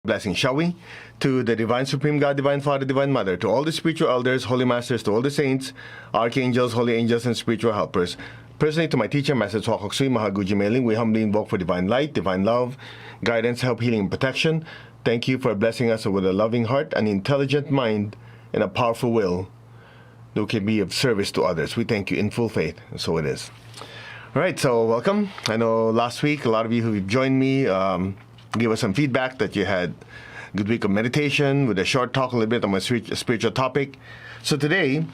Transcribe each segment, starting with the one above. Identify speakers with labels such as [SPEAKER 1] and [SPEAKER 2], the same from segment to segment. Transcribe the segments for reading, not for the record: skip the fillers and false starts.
[SPEAKER 1] Blessing, shall we? To the Divine Supreme God, Divine Father, Divine Mother, to all the spiritual elders, holy masters, to all the saints, archangels, holy angels, and spiritual helpers. Personally, to my teacher, Master Twakok Sui Mahaguji Mailing, we humbly invoke for divine light, divine love, guidance, help, healing, and protection. Thank you for blessing us with a loving heart, an intelligent mind, and a powerful will that can be of service to others. We thank you in full faith, and so it is. All right, so welcome. I know last week a lot of you who joined me gave us some feedback that you had a good week of meditation with a short talk a little bit on my spiritual topic. So today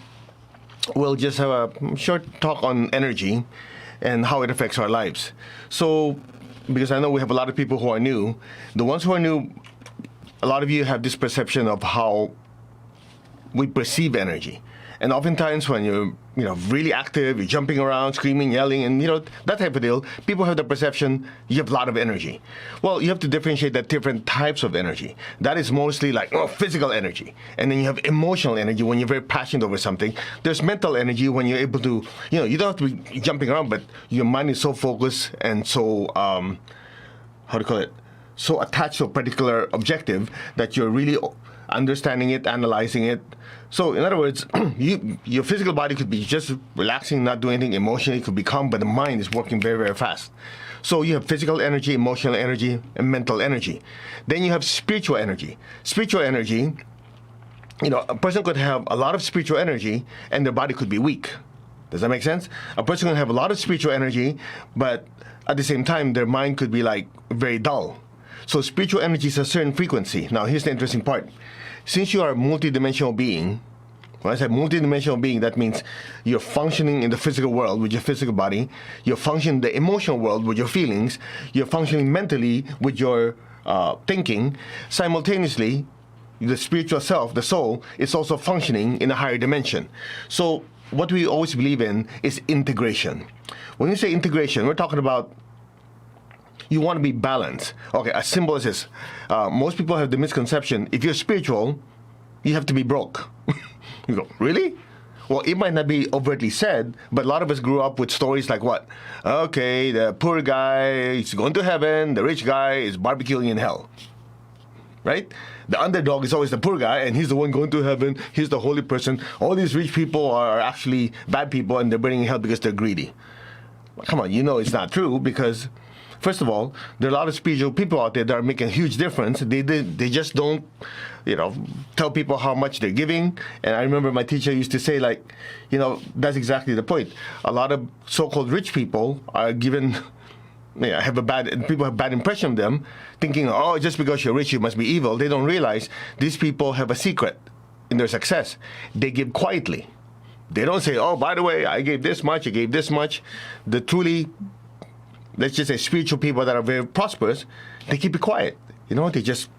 [SPEAKER 1] we'll just have a short talk on energy and how it affects our lives. So because I know we have a lot of people who are new, the ones who are new, a lot of you have this perception of how we perceive energy. And oftentimes when you're, really active, you're jumping around, screaming, yelling, and, that type of deal, people have the perception you have a lot of energy. Well, you have to differentiate that different types of energy. That is mostly like physical energy. And then you have emotional energy when you're very passionate over something. There's mental energy when you're able to, you don't have to be jumping around, but your mind is so focused and so, so attached to a particular objective that you're really understanding it, analyzing it. So, in other words, your physical body could be just relaxing, not doing anything. Emotionally, it could be calm, but the mind is working very, very fast. So you have physical energy, emotional energy, and mental energy. Then you have spiritual energy. Spiritual energy, a person could have a lot of spiritual energy, and their body could be weak. Does that make sense? A person can have a lot of spiritual energy, but at the same time, their mind could be like very dull. So spiritual energy is a certain frequency. Now, here's the interesting part. Since you are a multidimensional being, when I say multidimensional being, that means you're functioning in the physical world with your physical body, you're functioning in the emotional world with your feelings, you're functioning mentally with your thinking. Simultaneously, the spiritual self, the soul, is also functioning in a higher dimension. So what we always believe in is integration. When you say integration, we're talking about you want to be balanced. Okay, as simple as this. Most people have the misconception, if you're spiritual, you have to be broke. You go, really? Well, it might not be overtly said, but a lot of us grew up with stories like what? Okay, the poor guy is going to heaven, the rich guy is barbecuing in hell. Right? The underdog is always the poor guy, and he's the one going to heaven, he's the holy person. All these rich people are actually bad people, and they're burning in hell because they're greedy. Well, come on, it's not true, because first of all, there are a lot of spiritual people out there that are making a huge difference. They just don't, tell people how much they're giving. And I remember my teacher used to say, that's exactly the point. A lot of so-called rich people are given, people have a bad impression of them, thinking, just because you're rich, you must be evil. They don't realize these people have a secret in their success. They give quietly. They don't say, by the way, I gave this much, I gave this much. The truly, let's just say, spiritual people that are very prosperous, they keep it quiet. They just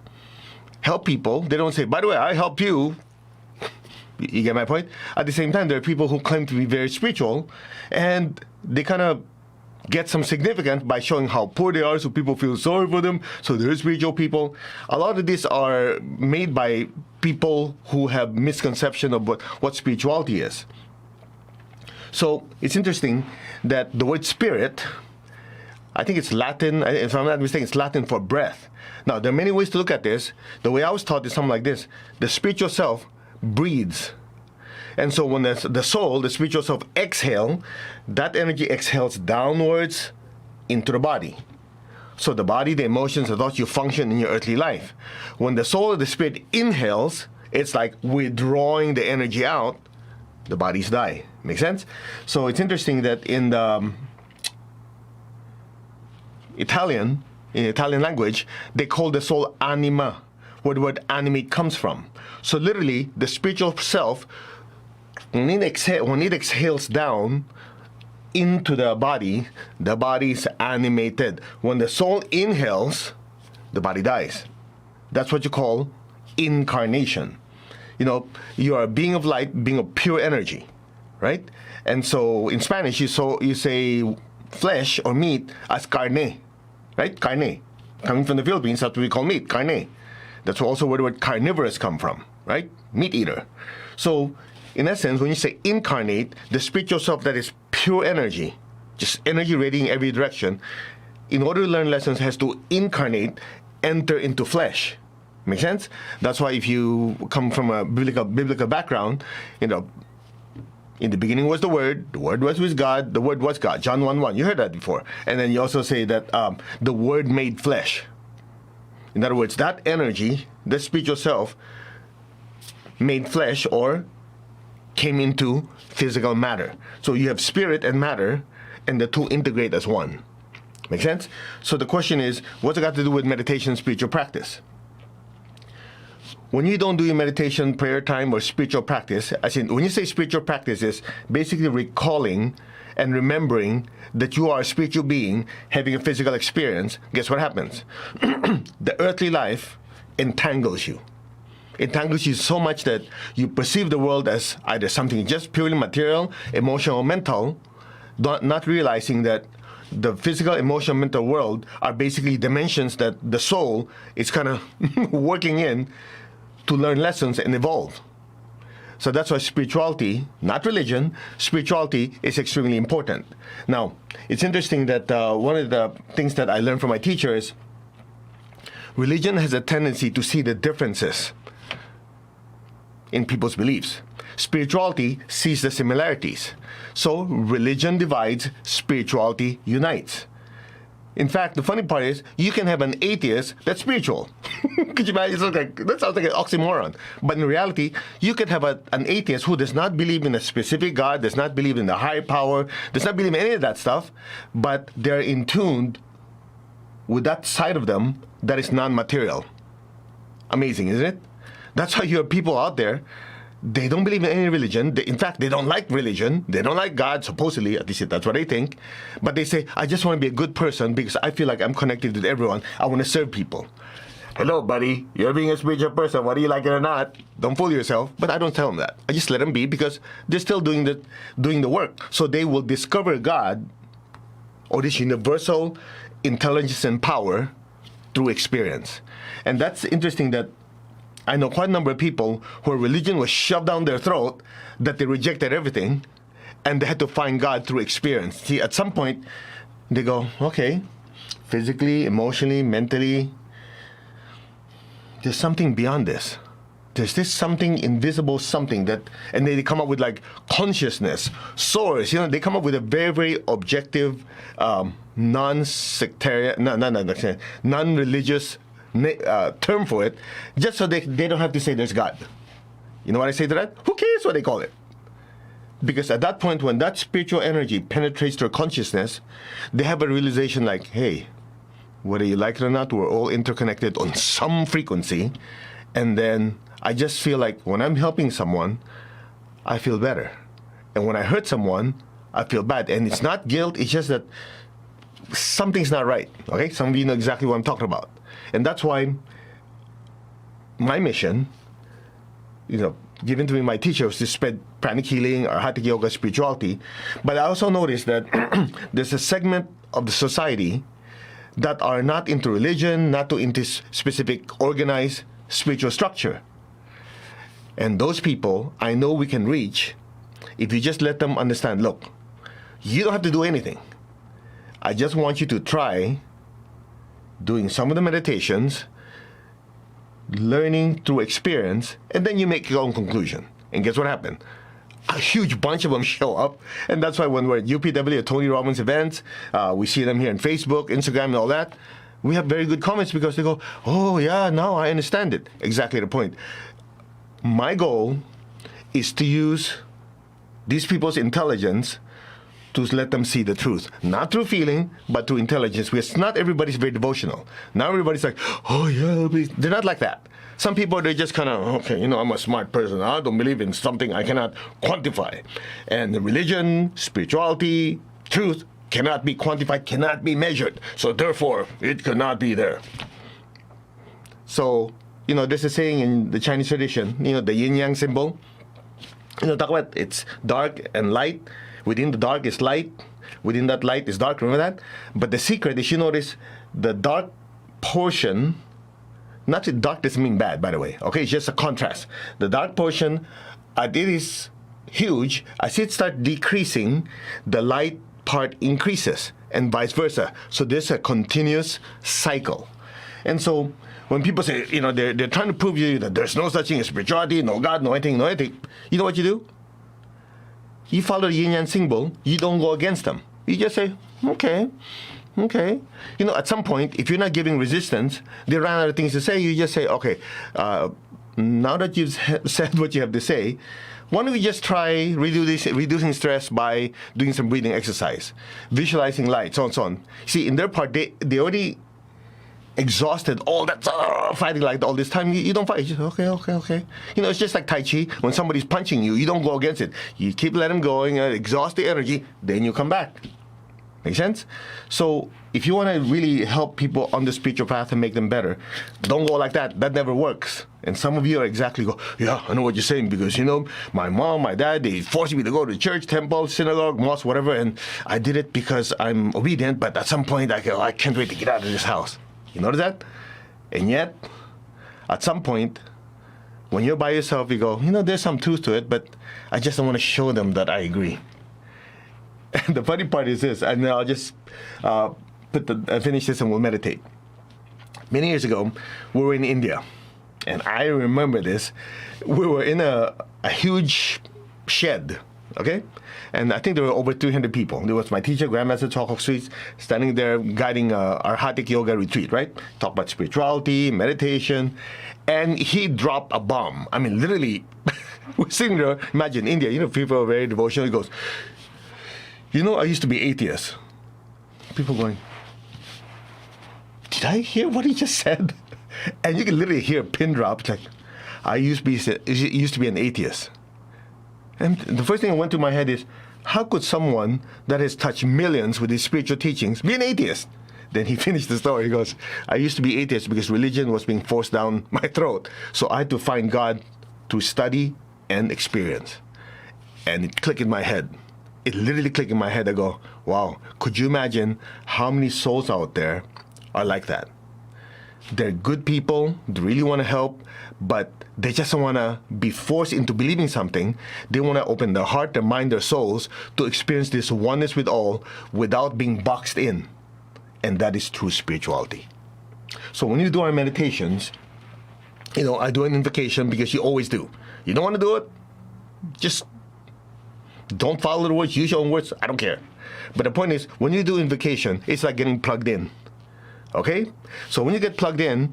[SPEAKER 1] help people. They don't say, by the way, I helped you. You get my point? At the same time, there are people who claim to be very spiritual, and they kind of get some significance by showing how poor they are, so people feel sorry for them, so they're spiritual people. A lot of these are made by people who have misconception of what spirituality is. So it's interesting that the word spirit, I think it's Latin, if I'm not mistaken, it's Latin for breath. Now, there are many ways to look at this. The way I was taught is something like this. The spiritual self breathes. And so when the soul, the spiritual self, exhale, that energy exhales downwards into the body. So the body, the emotions, the thoughts, you function in your earthly life. When the soul or the spirit inhales, it's like withdrawing the energy out, the bodies die. Make sense? So it's interesting that in the in Italian language, they call the soul anima, where the word animate comes from. So literally, the spiritual self, when it exhales down into the body is animated. When the soul inhales, the body dies. That's what you call incarnation. You are a being of light, being of pure energy, right? And so in Spanish, you say flesh or meat as carne. Right? Carne. Coming from the Philippines, that's what we call meat, carne. That's also where the word carnivorous come from, right? Meat eater. So, in essence, when you say incarnate, the spiritual self that is pure energy, just energy radiating every direction, in order to learn lessons, has to incarnate, enter into flesh. Make sense? That's why if you come from a biblical background, in the beginning was the Word was with God, the Word was God. John 1:1. You heard that before. And then you also say that the Word made flesh. In other words, that energy, the spiritual self, made flesh or came into physical matter. So you have spirit and matter, and the two integrate as one. Make sense? So the question is, what's it got to do with meditation and spiritual practice? When you don't do your meditation, prayer time, or spiritual practice, as in when you say spiritual practice, is basically recalling and remembering that you are a spiritual being having a physical experience. Guess what happens? The earthly life entangles you. Entangles you so much that you perceive the world as either something just purely material, emotional, mental, not realizing that the physical, emotional, mental world are basically dimensions that the soul is kind of working in to learn lessons and evolve. So that's why spirituality, not religion, spirituality is extremely important. Now, it's interesting that one of the things that I learned from my teacher is religion has a tendency to see the differences in people's beliefs. Spirituality sees the similarities. So religion divides, spirituality unites. In fact, the funny part is, you can have an atheist that's spiritual. Could you imagine? That sounds like an oxymoron. But in reality, you could have an atheist who does not believe in a specific God, does not believe in the higher power, does not believe in any of that stuff, but they're in tune with that side of them that is non-material. Amazing, isn't it? That's why you have people out there, they don't believe in any religion. In fact, they don't like religion. They don't like God, supposedly. At least that's what they think. But they say, I just want to be a good person because I feel like I'm connected with everyone. I want to serve people. Hello, buddy. You're being a spiritual person, whether you like it or not. Don't fool yourself. But I don't tell them that. I just let them be because they're still doing the work. So they will discover God or this universal intelligence and power through experience. And that's interesting that I know quite a number of people where religion was shoved down their throat, that they rejected everything, and they had to find God through experience. See, at some point, they go, okay, physically, emotionally, mentally, there's something beyond this. There's this something, invisible something that, and they come up with like consciousness, source, they come up with a very, very objective, non-sectarian, non-religious term for it, just so they don't have to say there's God. You know what I say to that? Who cares what they call it? Because at that point, when that spiritual energy penetrates their consciousness, they have a realization like, hey, whether you like it or not, we're all interconnected on some frequency. And then I just feel like when I'm helping someone, I feel better. And when I hurt someone, I feel bad. And it's not guilt, it's just that something's not right. Okay? Some of you know exactly what I'm talking about. And that's why my mission, given to me my teacher, was to spread pranic healing or hatha yoga spirituality. But I also noticed that there's a segment of the society that are not into religion, not into specific organized spiritual structure. And those people, I know we can reach if you just let them understand, look, you don't have to do anything. I just want you to try doing some of the meditations, learning through experience, and then you make your own conclusion. And guess what happened? A huge bunch of them show up, and that's why when we're at UPW at Tony Robbins events, we see them here on Facebook, Instagram, and all that, we have very good comments because they go, oh yeah, now I understand it. Exactly the point. My goal is to use these people's intelligence to let them see the truth. Not through feeling, but through intelligence. Because not everybody's very devotional. Not everybody's like, oh yeah, please. They're not like that. Some people, they're just kind of, okay, I'm a smart person. I don't believe in something I cannot quantify. And the religion, spirituality, truth cannot be quantified, cannot be measured. So therefore, it cannot be there. So, there's a saying in the Chinese tradition, the yin-yang symbol. Talk about it's dark and light. Within the dark is light. Within that light is dark. Remember that? But the secret is, you notice the dark portion, not that dark doesn't mean bad, by the way. Okay, it's just a contrast. The dark portion, it is huge. As it starts decreasing, the light part increases, and vice versa. So there's a continuous cycle. And so when people say, they're trying to prove to you that there's no such thing as spirituality, no God, no anything, you know what you do? You follow the yin yang symbol. You don't go against them. You just say, okay. At some point, if you're not giving resistance, they run out of things to say. You just say, okay, now that you've said what you have to say, why don't we just try reducing stress by doing some breathing exercise, visualizing light, so on and so on. See, in their part, they already exhausted all that fighting like all this time. You don't fight. You just, okay. It's just like Tai Chi. When somebody's punching you, you don't go against it. You keep letting them going, exhaust the energy, then you come back. Make sense? So if you want to really help people on the spiritual path and make them better, don't go like that. That never works. And some of you are exactly go, yeah, I know what you're saying, because, my mom, my dad, they forced me to go to church, temple, synagogue, mosque, whatever, and I did it because I'm obedient, but at some point I go, I can't wait to get out of this house. You notice that? And yet, at some point, when you're by yourself, you go, there's some truth to it, but I just don't want to show them that I agree. And the funny part is this, and I'll just finish this and we'll meditate. Many years ago, we were in India, and I remember this. We were in a huge shed, okay? And I think there were over 300 people. There was my teacher, Grandmaster Chokok Sweets, standing there guiding our Hattic Yoga retreat, right? Talk about spirituality, meditation, and he dropped a bomb. I mean, literally, we're sitting there. Imagine India, people are very devotional. He goes, I used to be atheist. People going, did I hear what he just said? And you can literally hear a pin drop. It's like, I used to be an atheist. And the first thing that went through my head is, how could someone that has touched millions with his spiritual teachings be an atheist? Then he finished the story. He goes, I used to be atheist because religion was being forced down my throat. So I had to find God through study and experience. And it clicked in my head. It literally clicked in my head. I go, wow, could you imagine how many souls out there are like that? They're good people, they really want to help, but they just don't want to be forced into believing something. They want to open their heart, their mind, their souls to experience this oneness with all without being boxed in. And that is true spirituality. So when you do our meditations, I do an invocation because you always do. You don't want to do it? Just don't follow the words, use your own words, I don't care. But the point is, when you do invocation, it's like getting plugged in. Okay? So when you get plugged in,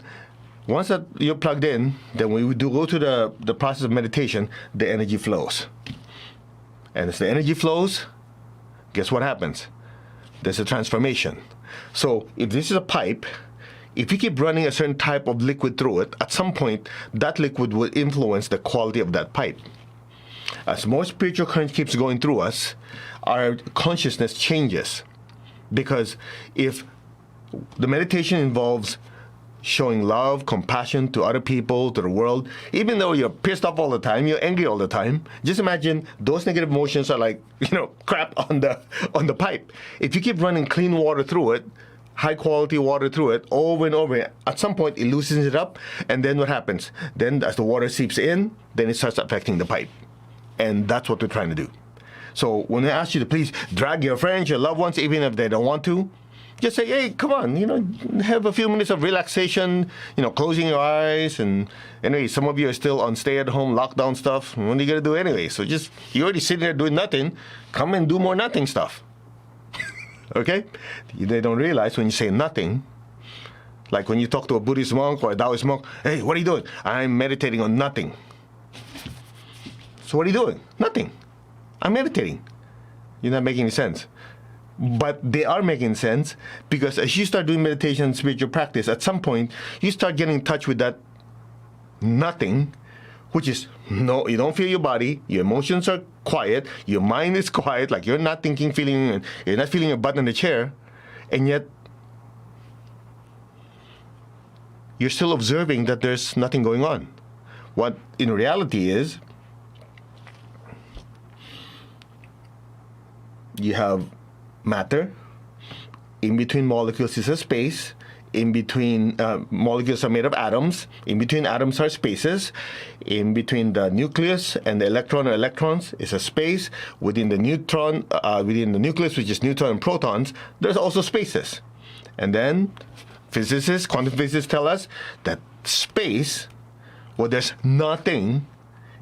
[SPEAKER 1] once that you're plugged in, then when we do go to the process of meditation, the energy flows. And as the energy flows, guess what happens? There's a transformation. So if this is a pipe, if you keep running a certain type of liquid through it, at some point, that liquid will influence the quality of that pipe. As more spiritual current keeps going through us, our consciousness changes. Because if the meditation involves showing love, compassion to other people, to the world, even though you're pissed off all the time, you're angry all the time, just imagine those negative emotions are like, crap on the pipe. If you keep running clean water through it, high quality water through it over and over, at some point it loosens it up, and then what happens? Then as the water seeps in, then it starts affecting the pipe. And that's what we're trying to do. So when I ask you to please drag your friends, your loved ones, even if they don't want to, just say, hey, come on, have a few minutes of relaxation, closing your eyes. And anyway, some of you are still on stay-at-home lockdown stuff. What are you going to do anyway? So you're already sitting there doing nothing. Come and do more nothing stuff. Okay? They don't realize when you say nothing, like when you talk to a Buddhist monk or a Taoist monk, hey, what are you doing? I'm meditating on nothing. So what are you doing? Nothing. I'm meditating. You're not making any sense. But they are making sense, because as you start doing meditation and spiritual practice, at some point, you start getting in touch with that nothing, which is, no, you don't feel your body, your emotions are quiet, your mind is quiet, like you're not thinking, feeling, you're not feeling a butt in the chair, and yet you're still observing that there's nothing going on. What in reality is, you have matter, in between molecules is a space, in between molecules are made of atoms, in between atoms are spaces, in between the nucleus and the electron or electrons is a space, within the nucleus, which is neutron and protons, there's also spaces. And then Physicists, quantum physicists tell us that space, where there's nothing,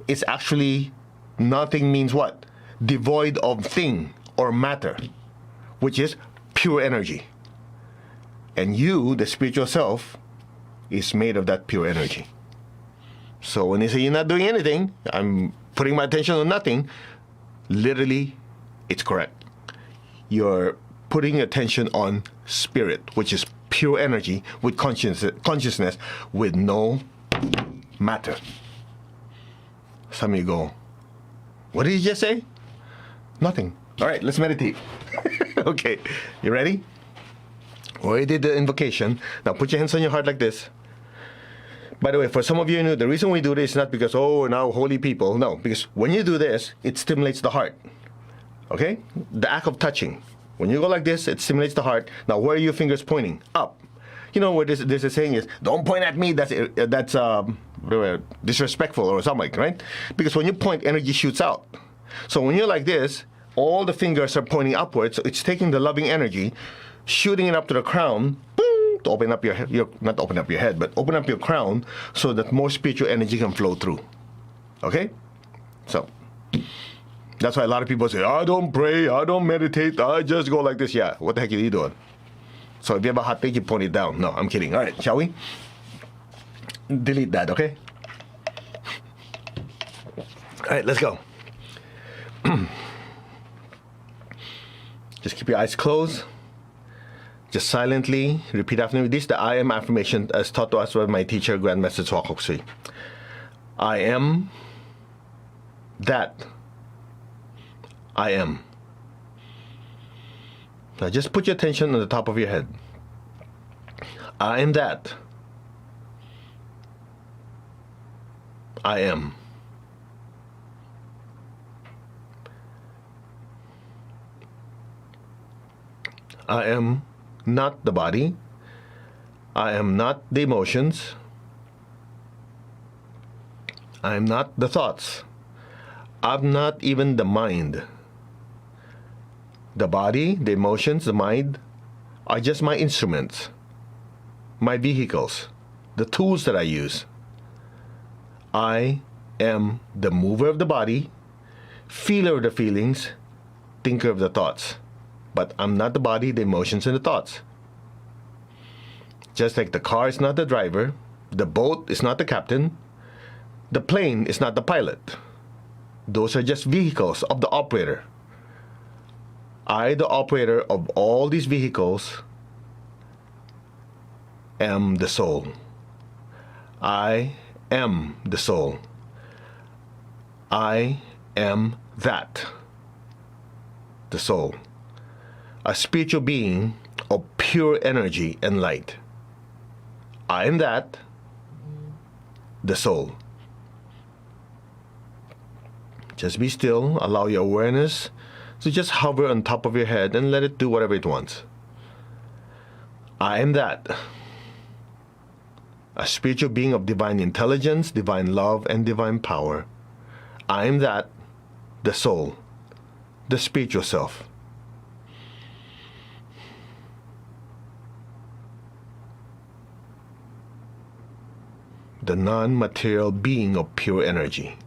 [SPEAKER 1] is actually, nothing means what? Devoid of thing or matter, which is pure energy. And you, the spiritual self, is made of that pure energy. So when they say you're not doing anything, I'm putting my attention on nothing, literally, it's correct. You're putting attention on spirit, which is pure energy with consciousness with no matter. Some of you go, what did you just say? Nothing. All right, let's meditate. Okay, you ready? We already did the invocation. Now put your hands on your heart like this. By the way, for some of you new, the reason we do this is not because, oh, now holy people. No, because when you do this, it stimulates the heart. Okay? The act of touching. When you go like this, it stimulates the heart. Now, where are your fingers pointing? Up. You know where there's a saying is, don't point at me. That's disrespectful or something, right? Because when you point, energy shoots out. So when you're like this, all the fingers are pointing upwards. So it's taking the loving energy, shooting it up to the crown, boom, to open up not open up your head, but open up your crown so that more spiritual energy can flow through. Okay? So that's why a lot of people say, I don't pray, I don't meditate, I just go like this. Yeah, what the heck are you doing? So if you have a hot take, you point it down. No, I'm kidding. All right, shall we? Delete that, okay? All right, let's go. Just keep your eyes closed. Just silently repeat after me. This is the I am affirmation as taught to us by my teacher, Grandmaster Swakopsui. I am that I am. Now just put your attention on the top of your head. I am that I am. I am not the body. I am not the emotions. I am not the thoughts. I'm not even the mind. The body, the emotions, the mind are just my instruments, my vehicles, the tools that I use. I am the mover of the body, feeler of the feelings, thinker of the thoughts. But I'm not the body, the emotions, and the thoughts. Just like the car is not the driver, the boat is not the captain, the plane is not the pilot. Those are just vehicles of the operator. I, the operator of all these vehicles, am the soul. I am the soul. I am that, the soul. A spiritual being of pure energy and light. I am that, the soul. Just be still, allow your awareness to just hover on top of your head and let it do whatever it wants. I am that, a spiritual being of divine intelligence, divine love, and divine power. I am that, the soul, the spiritual self. The non-material being of pure energy,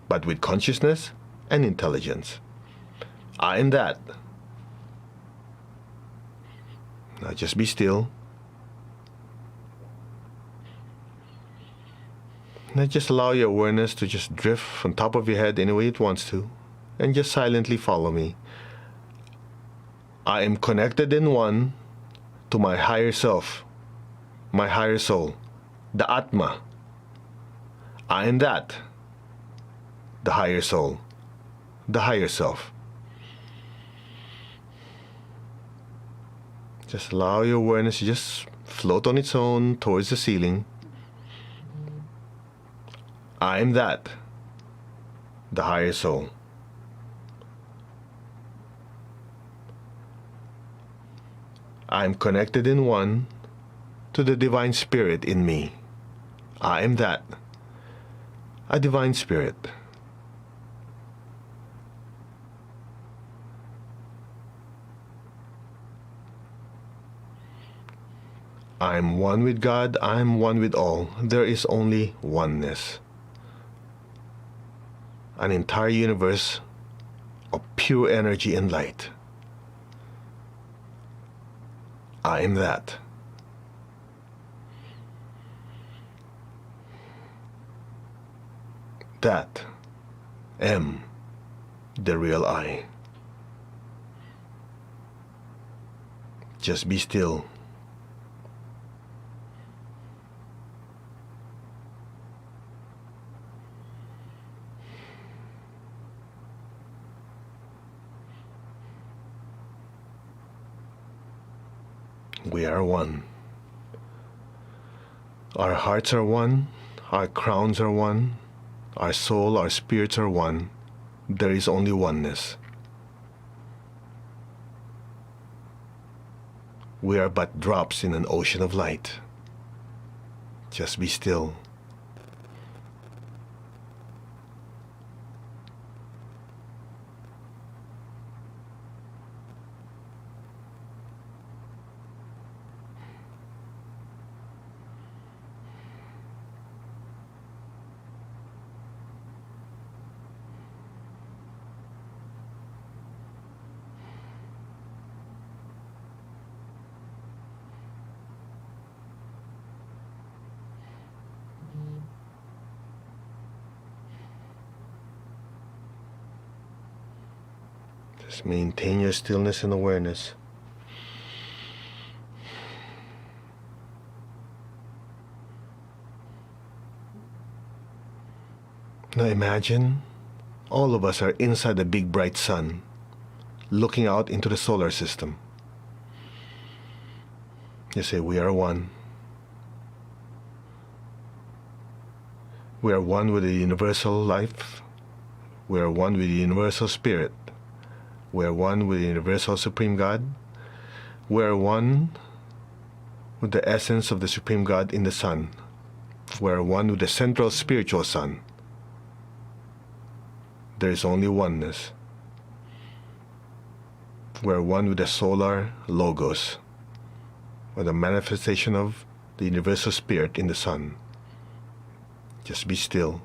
[SPEAKER 1] but with consciousness and intelligence. I am that. Now just be still. Now just allow your awareness to just drift on top of your head any way it wants to, and just silently follow me. I am connected in one to my higher self, my higher soul, the Atma. I am that, the higher soul, the higher self. Just allow your awareness to just float on its own towards the ceiling. I am that, the higher soul. I am connected in one to the divine spirit in me. I am that, a divine spirit. I am one with God, I am one with all. There is only oneness. An entire universe of pure energy and light. I am that. That am the real I. Just be still. We are one. Our hearts are one, our crowns are one, our soul, our spirits are one. There is only oneness. We are but drops in an ocean of light. Just be still. Just maintain your stillness and awareness. Now imagine all of us are inside the big bright sun, looking out into the solar system. You say, we are one. We are one with the universal life. We are one with the universal spirit. We are one with the universal supreme God. We are one with the essence of the supreme God in the sun. We are one with the central spiritual sun. There is only oneness. We are one with the solar logos, or the manifestation of the universal spirit in the sun. Just be still.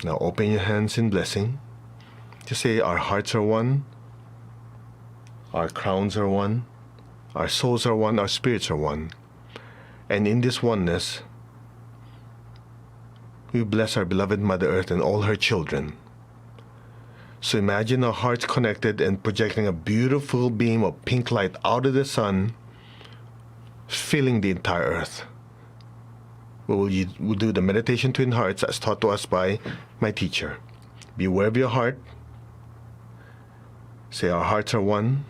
[SPEAKER 1] Now open your hands in blessing. Just say, our hearts are one, our crowns are one, our souls are one, our spirits are one. And in this oneness, we bless our beloved Mother Earth and all her children. So imagine our hearts connected and projecting a beautiful beam of pink light out of the sun, filling the entire earth. We'll do the meditation twin hearts as taught to us by my teacher. Be aware of your heart. Say, our hearts are one.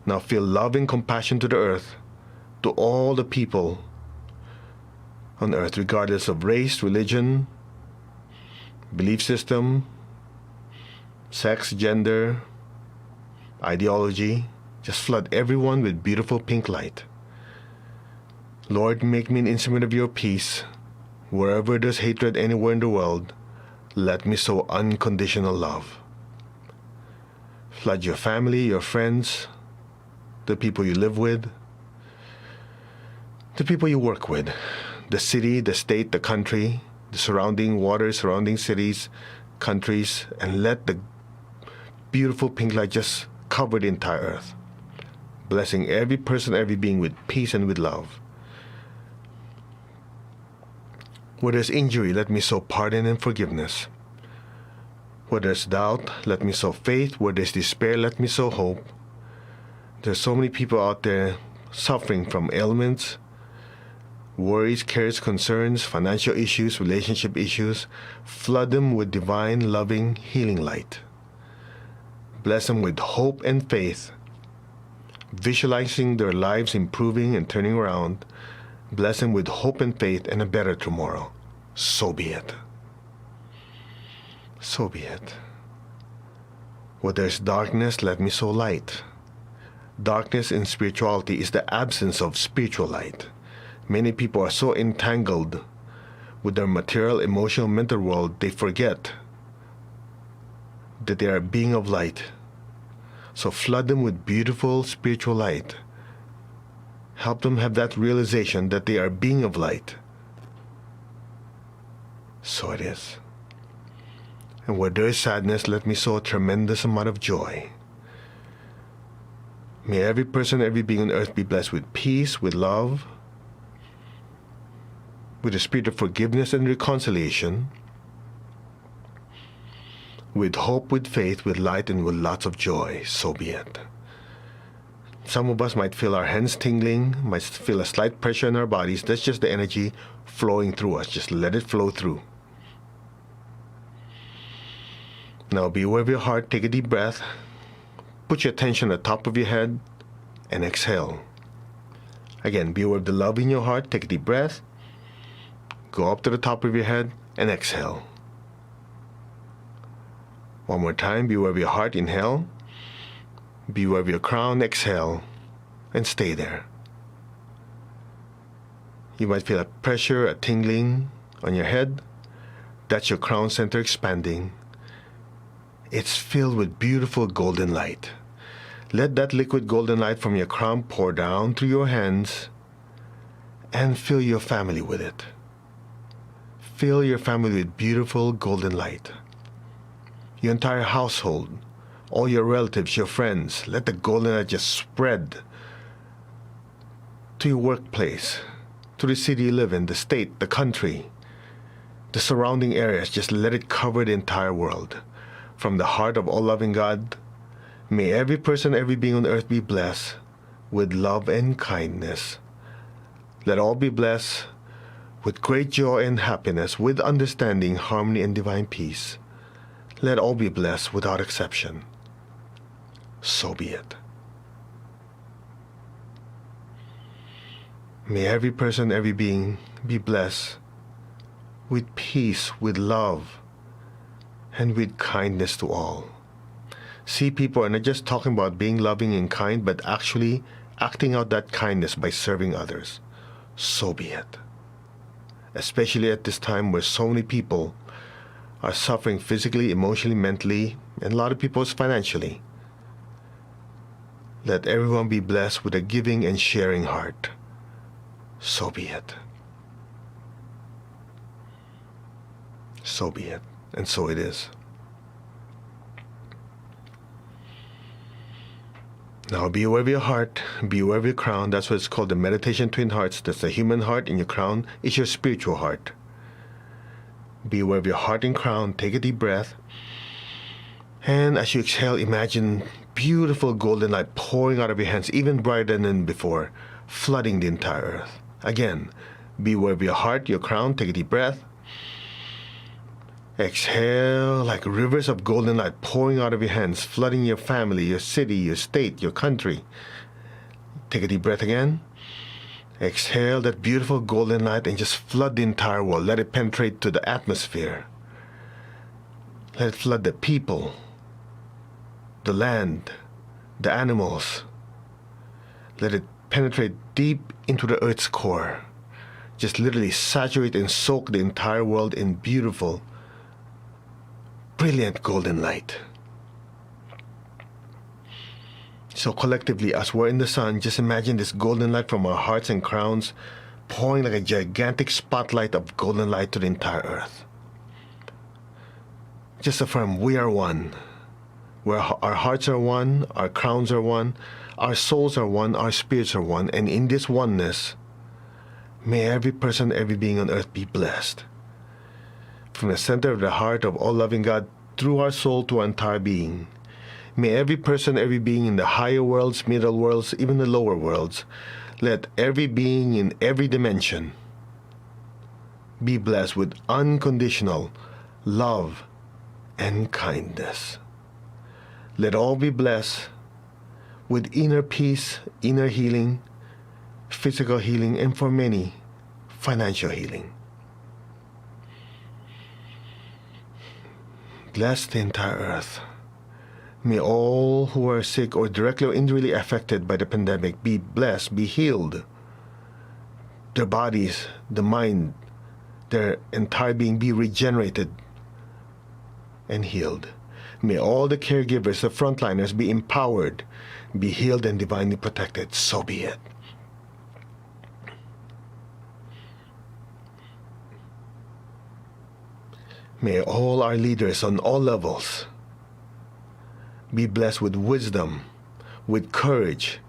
[SPEAKER 1] Now feel love and compassion to the earth, to all the people on earth, regardless of race, religion, belief system, sex, gender, ideology. Just flood everyone with beautiful pink light. Lord, make me an instrument of your peace. Wherever there's hatred anywhere in the world, let me sow unconditional love. Flood your family, your friends, the people you live with, the people you work with, the city, the state, the country, the surrounding waters, surrounding cities, countries, and let the beautiful pink light just cover the entire earth, blessing every person, every being with peace and with love. Where there's injury, let me sow pardon and forgiveness. Where there's doubt, let me sow faith. Where there's despair, let me sow hope. There's so many people out there suffering from ailments, worries, cares, concerns, financial issues, relationship issues. Flood them with divine, loving, healing light. Bless them with hope and faith, visualizing their lives improving and turning around. Bless them with hope and faith and a better tomorrow. So be it. So be it. Where there's darkness, let me sow light. Darkness in spirituality is the absence of spiritual light. Many people are so entangled with their material, emotional, mental world, they forget that they are a being of light. So flood them with beautiful spiritual light. Help them have that realization that they are being of light. So it is. And where there is sadness, let me sow a tremendous amount of joy. May every person, every being on earth be blessed with peace, with love, with a spirit of forgiveness and reconciliation, with hope, with faith, with light, and with lots of joy. So be it. Some of us might feel our hands tingling, might feel a slight pressure in our bodies. That's just the energy flowing through us. Just let it flow through. Now be aware of your heart. Take a deep breath. Put your attention at the top of your head and exhale. Again, be aware of the love in your heart. Take a deep breath. Go up to the top of your head and exhale. One more time. Be aware of your heart. Inhale. Be aware of your crown. Exhale. And stay there. You might feel a pressure, a tingling on your head. That's your crown center expanding. It's filled with beautiful golden light. Let that liquid golden light from your crown pour down through your hands and fill your family with it. Fill your family with beautiful golden light. Your entire household, all your relatives, your friends, let the golden light just spread to your workplace, to the city you live in, the state, the country, the surrounding areas. Just let it cover the entire world. From the heart of all-loving God, may every person, every being on earth be blessed with love and kindness. Let all be blessed with great joy and happiness, with understanding, harmony, and divine peace. Let all be blessed without exception. So be it. May every person, every being be blessed with peace, with love, and with kindness to all. See, people are not just talking about being loving and kind, but actually acting out that kindness by serving others. So be it. Especially at this time where so many people are suffering physically, emotionally, mentally, and a lot of people financially. Let everyone be blessed with a giving and sharing heart. So be it. So be it. And so it is. Now be aware of your heart, be aware of your crown. That's what it's called, the meditation twin hearts. That's the human heart, and your crown is your spiritual heart. Be aware of your heart and crown. Take a deep breath. And as you exhale, imagine beautiful golden light pouring out of your hands, even brighter than before, flooding the entire earth. Again, be aware of your heart, your crown. Take a deep breath. Exhale like rivers of golden light pouring out of your hands, flooding your family, your city, your state, your country. Take a deep breath again. Exhale that beautiful golden light and just flood the entire world. Let it penetrate to the atmosphere. Let it flood the people, the land, the animals. Let it penetrate deep into the earth's core. Just literally saturate and soak the entire world in beautiful, brilliant golden light. So collectively, as we're in the sun, just imagine this golden light from our hearts and crowns pouring like a gigantic spotlight of golden light to the entire earth. Just affirm, we are one. Where our hearts are one, our crowns are one, our souls are one, our spirits are one, and in this oneness, may every person, every being on earth be blessed. From the center of the heart of all-loving God, through our soul to our entire being. May every person, every being in the higher worlds, middle worlds, even the lower worlds, let every being in every dimension be blessed with unconditional love and kindness. Let all be blessed with inner peace, inner healing, physical healing, and for many, financial healing. Bless the entire earth. May all who are sick or directly or indirectly affected by the pandemic be blessed, be healed. Their bodies, the mind, their entire being be regenerated and healed. May all the caregivers, the frontliners, be empowered, be healed and divinely protected. So be it. May all our leaders on all levels be blessed with wisdom, with courage,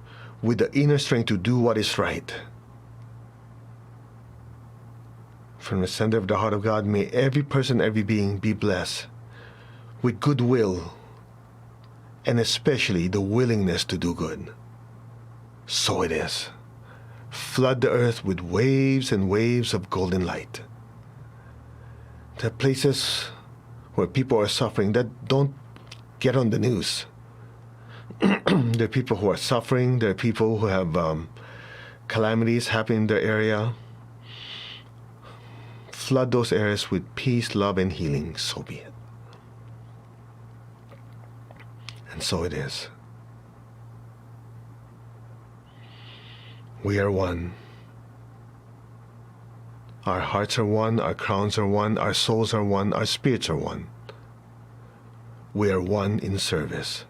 [SPEAKER 1] with the inner strength to do what is right. From the center of the heart of God, may every person, every being be blessed with goodwill and especially the willingness to do good. So it is. Flood the earth with waves and waves of golden light. There are places where people are suffering that don't get on the news. There are people who are suffering. There are people who have calamities happening in their area. Flood those areas with peace, love, and healing. So be it. And so it is. We are one. Our hearts are one, our crowns are one, our souls are one, our spirits are one. We are one in service.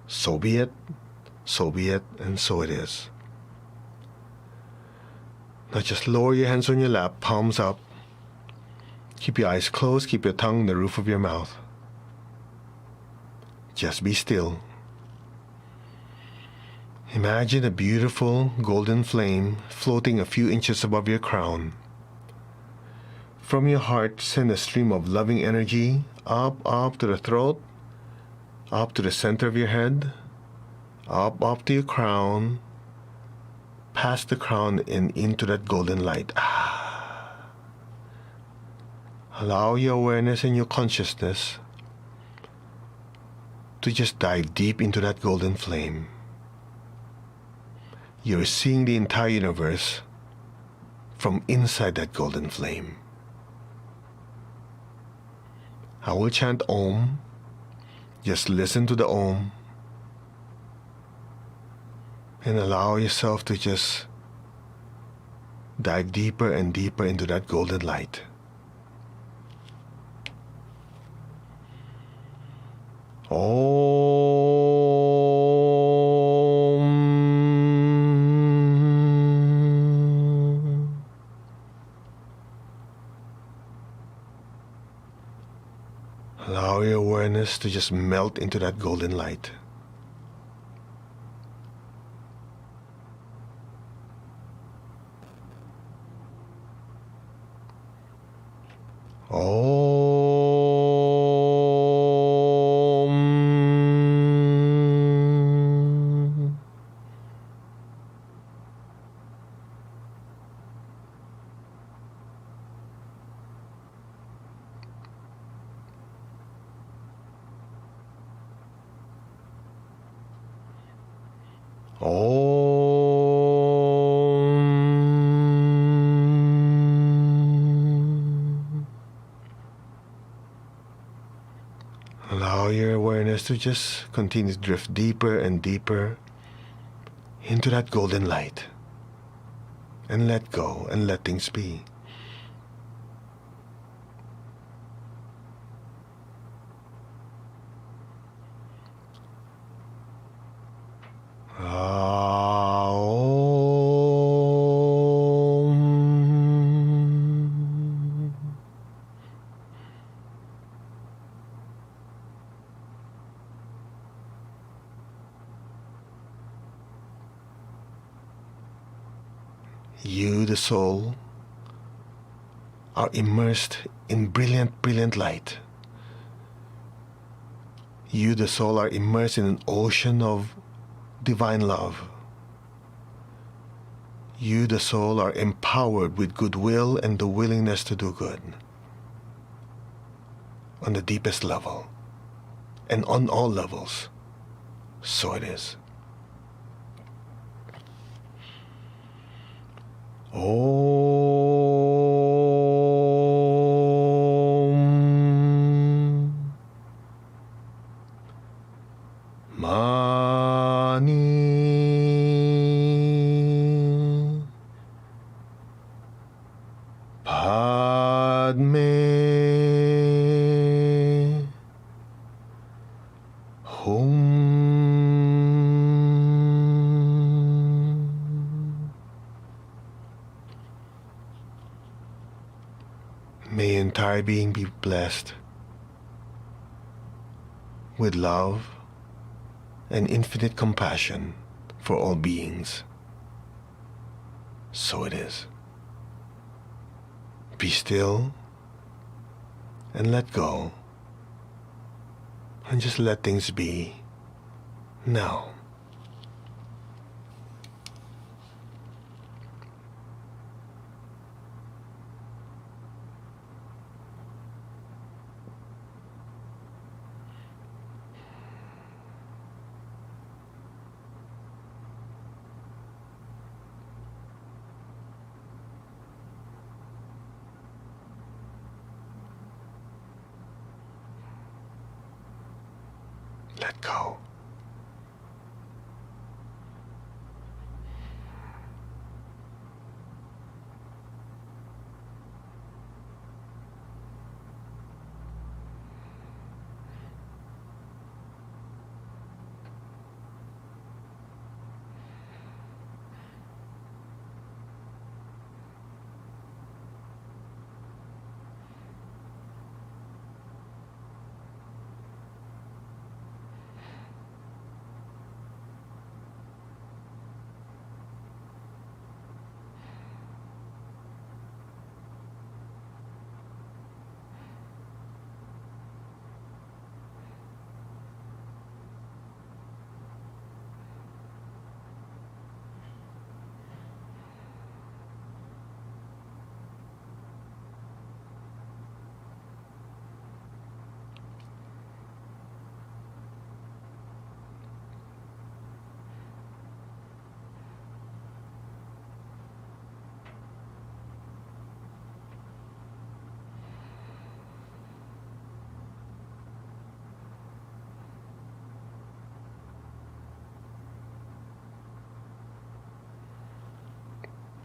[SPEAKER 1] So be it, and so it is. Now just lower your hands on your lap, palms up. Keep your eyes closed, keep your tongue in the roof of your mouth. Just be still. Imagine a beautiful golden flame floating a few inches above your crown. From your heart, send a stream of loving energy up to the throat, up to the center of your head, up to your crown, past the crown and into that golden light. Allow your awareness and your consciousness to just dive deep into that golden flame. You're seeing the entire universe from inside that golden flame. I will chant Om. Just listen to the Om and allow yourself to just dive deeper and deeper into that golden light. Om. Allow your awareness to just melt into that golden light. Om. Om. Allow your awareness to just continue to drift deeper and deeper into that golden light. And let go and let things be. Om. You, the soul, are immersed in brilliant, brilliant light. You, the soul, are immersed in an ocean of divine love. You, the soul, are empowered with goodwill and the willingness to do good on the deepest level and on all levels. So it is. Om Mani Padme May your entire being be blessed with love and infinite compassion for all beings. So it is. Be still and let go, and just let things be now. Let go.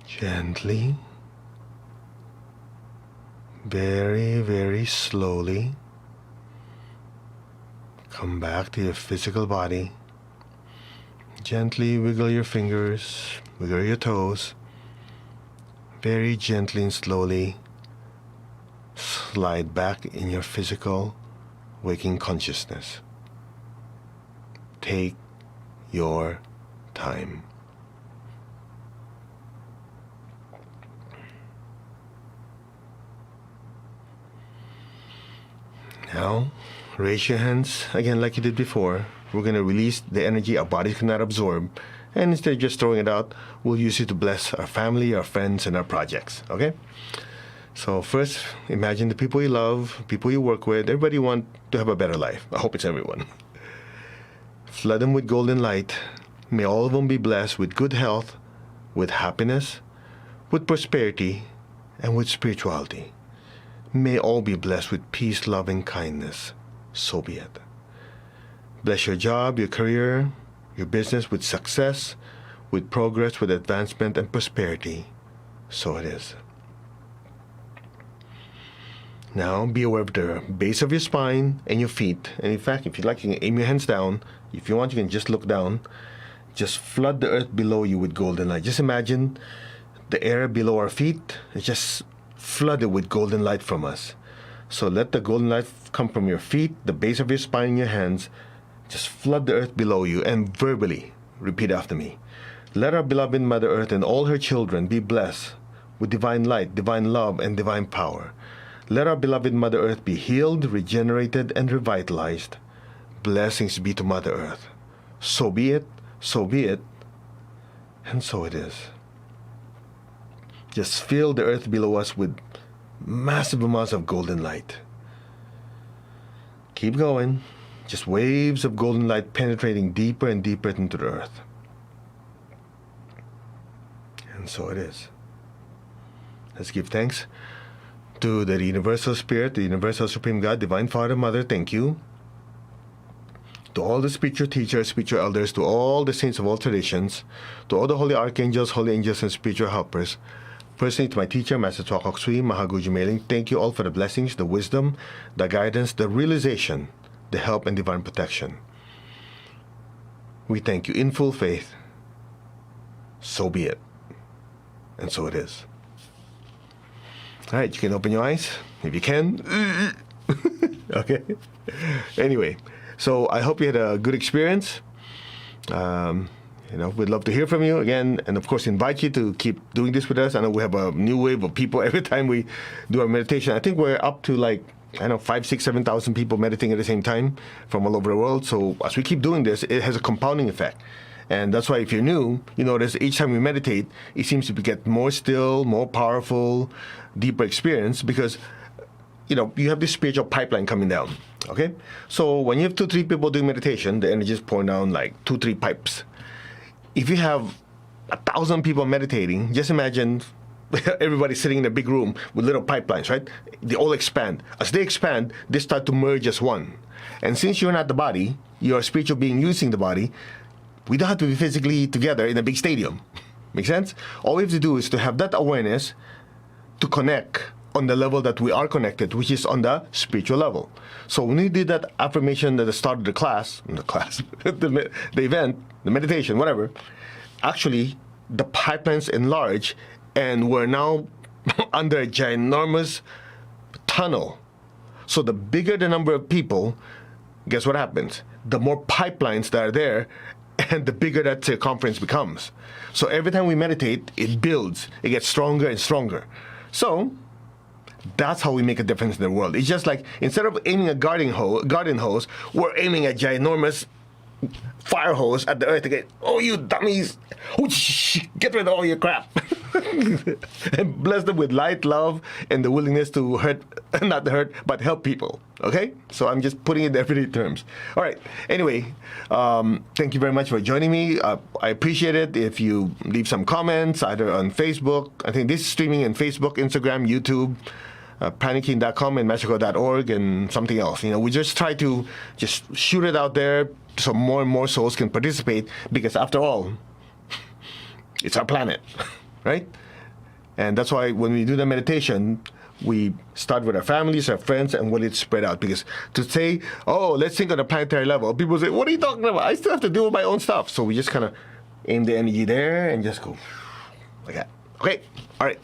[SPEAKER 1] Gently, very, very slowly, come back to your physical body. Gently wiggle your fingers, wiggle your toes. Very gently and slowly slide back in your physical waking consciousness. Take your time. Now, raise your hands again like you did before. We're going to release the energy our bodies cannot absorb. And instead of just throwing it out, we'll use it to bless our family, our friends, and our projects. Okay? So first, imagine the people you love, people you work with, everybody want to have a better life. I hope it's everyone. Flood them with golden light. May all of them be blessed with good health, with happiness, with prosperity, and with spirituality. May all be blessed with peace, love, and kindness. So be it. Bless your job, your career, your business with success, with progress, with advancement and prosperity. So it is. Now be aware of the base of your spine and your feet. And in fact, if you like, you can aim your hands down. If you want, you can just look down. Just flood the earth below you with golden light. Just imagine the air below our feet is just flooded with golden light from us. So let the golden light come from your feet, the base of your spine, and your hands. Just flood the earth below you and verbally repeat after me. Let our beloved Mother Earth and all her children be blessed with divine light, divine love, and divine power. Let our beloved Mother Earth be healed, regenerated, and revitalized. Blessings be to Mother Earth. So be it, and so it is. Just fill the earth below us with massive amounts of golden light. Keep going. Just waves of golden light penetrating deeper and deeper into the earth. And so it is. Let's give thanks to the Universal Spirit, the Universal Supreme God, Divine Father, Mother, thank you. To all the spiritual teachers, spiritual elders, to all the saints of all traditions, to all the holy archangels, holy angels, and spiritual helpers. Personally, to my teacher, Master Twakok Sui, Mahaguji Mailing, thank you all for the blessings, the wisdom, the guidance, the realization, the help, and divine protection. We thank you in full faith. So be it. And so it is. All right, you can open your eyes if you can. Okay. Anyway, so I hope you had a good experience. We'd love to hear from you again, and of course, invite you to keep doing this with us. I know we have a new wave of people every time we do our meditation. I think we're up to 5, 6, 7,000 people meditating at the same time from all over the world. So as we keep doing this, it has a compounding effect. And that's why if you're new, you notice each time we meditate, it seems to get more still, more powerful, deeper experience because, you have this spiritual pipeline coming down, okay? So when you have 2, 3 people doing meditation, the energy is pouring down like 2, 3 pipes. If you have 1,000 people meditating, just imagine everybody sitting in a big room with little pipelines, right? They all expand. As they expand, they start to merge as one. And since you're not the body, you're a spiritual being using the body, we don't have to be physically together in a big stadium. Make sense? All we have to do is to have that awareness to connect on the level that we are connected, which is on the spiritual level. So when we did that affirmation at the start of the event, the meditation, whatever, actually the pipelines enlarge and we're now under a ginormous tunnel. So the bigger the number of people, guess what happens? The more pipelines that are there and the bigger that circumference becomes. So every time we meditate, it builds. It gets stronger and stronger. So that's how we make a difference in the world. It's just like instead of aiming a garden hose, we're aiming a ginormous fire hose at the earth to get, oh, you dummies, get rid of all your crap. And bless them with light, love, and the willingness to not hurt, but help people. Okay? So I'm just putting it in everyday terms. All right. Anyway, thank you very much for joining me. I appreciate it if you leave some comments either on Facebook. I think this is streaming on Facebook, Instagram, YouTube, panicking.com and magical.org and something else. We just try to just shoot it out there so more and more souls can participate because after all, it's our planet, right? And that's why when we do the meditation, we start with our families, our friends, and let it spread out. Because to say, oh, let's think on a planetary level, people say, what are you talking about? I still have to deal with my own stuff. So we just kind of aim the energy there and just go like that. Okay, all right.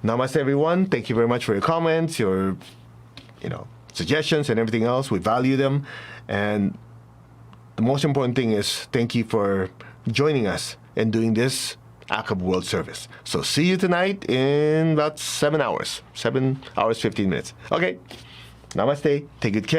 [SPEAKER 1] Namaste, everyone. Thank you very much for your comments, your, suggestions and everything else. We value them. And the most important thing is thank you for joining us and doing this act of world service. So see you tonight in about 7 hours. 7 hours, 15 minutes. Okay. Namaste. Take good care.